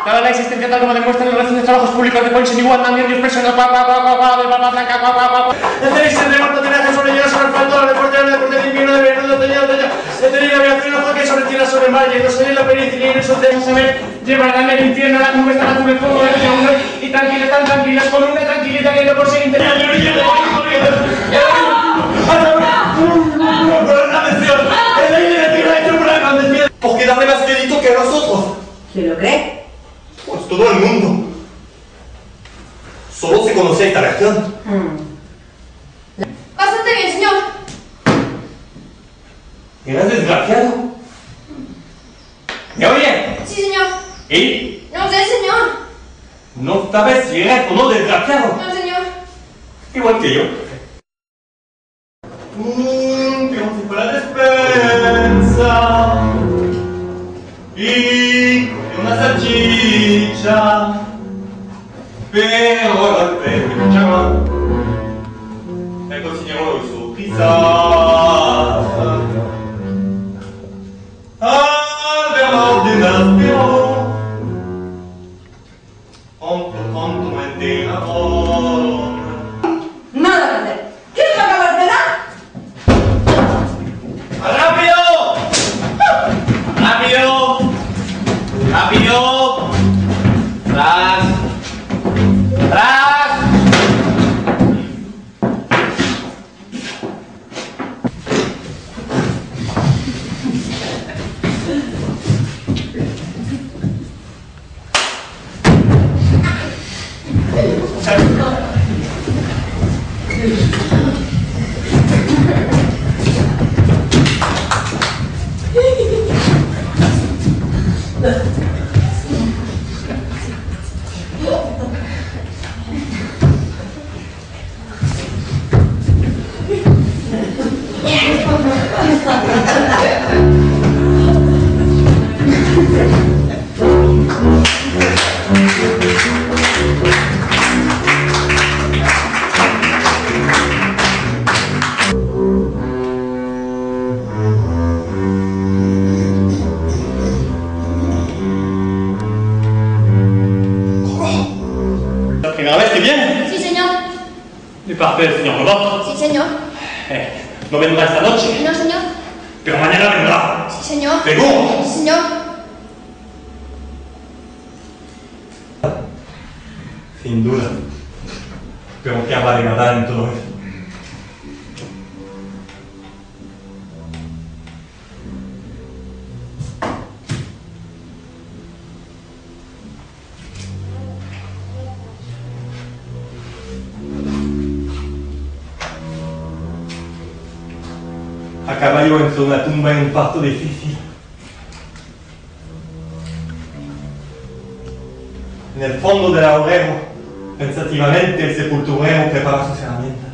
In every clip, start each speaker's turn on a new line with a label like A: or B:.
A: Dada la existencia tal como demuestran los recientes trabajos públicos de Points igual también Dios persona de papa blanca el tenis el reparto tiraje sobre hielo sobre asfalto el deporte de invierno de verano de otoño el tenis la aviación el hockey sobre tierra sobre mar y no la penicilina eso te saber llevar al infierno las nubes tan azul el fuego del segundo y tranquilas tan tranquilas con una tranquilidad que no por ser interior el aire de tierra hecho por la pandemia porque darle más crédito que a nosotros.
B: ¿Quién lo cree?
A: Pues todo el mundo. Solo se conoce esta reacción.
C: Bastante bien, señor.
A: ¿Eras desgraciado? ¿Me oye?
C: Sí, señor.
A: ¿Y?
C: No sé, señor.
A: ¿No sabes si eres o no desgraciado?
C: No, señor.
A: Igual que yo. Como si fuera despensa. Y una salchicha. Pero golpe de cuchara. El cocinero y su pizza. Al ver la ordenación. Con tu mente ahora.
B: Nada que hacer. ¿Quién va a acabar de dar?
A: ¡Rápido! ¡Rápido! ¡Rápido! ¡Tras! ¡Tras! ¿Grabaste bien?
C: Sí, señor.
A: ¿Y parte del señor Rodolfo?
C: Sí, señor.
A: ¿No vendrá esta noche?
C: No, señor.
A: Pero mañana vendrá.
C: Sí, señor.
A: ¿Seguro?
C: Sí, señor.
A: Sin duda. Pero ¿qué habrá de ganar en todo eso? A caballo entre una tumba en un parto difícil. En el fondo del agujero, pensativamente el sepulturero prepara sus herramientas.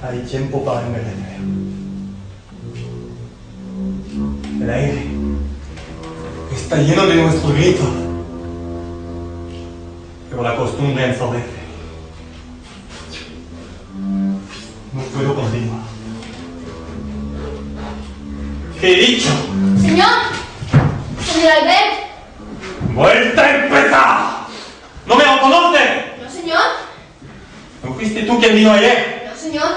A: Hay tiempo para envejecer. El aire está lleno de nuestros gritos, pero la costumbre ensordece. No puedo continuar. ¿Qué he dicho?
C: Señor. Señor Albert.
A: ¡Vuelta a empezar! ¿No me reconoce?
C: No, señor.
A: ¿No fuiste tú quien vino ayer?
C: No, señor.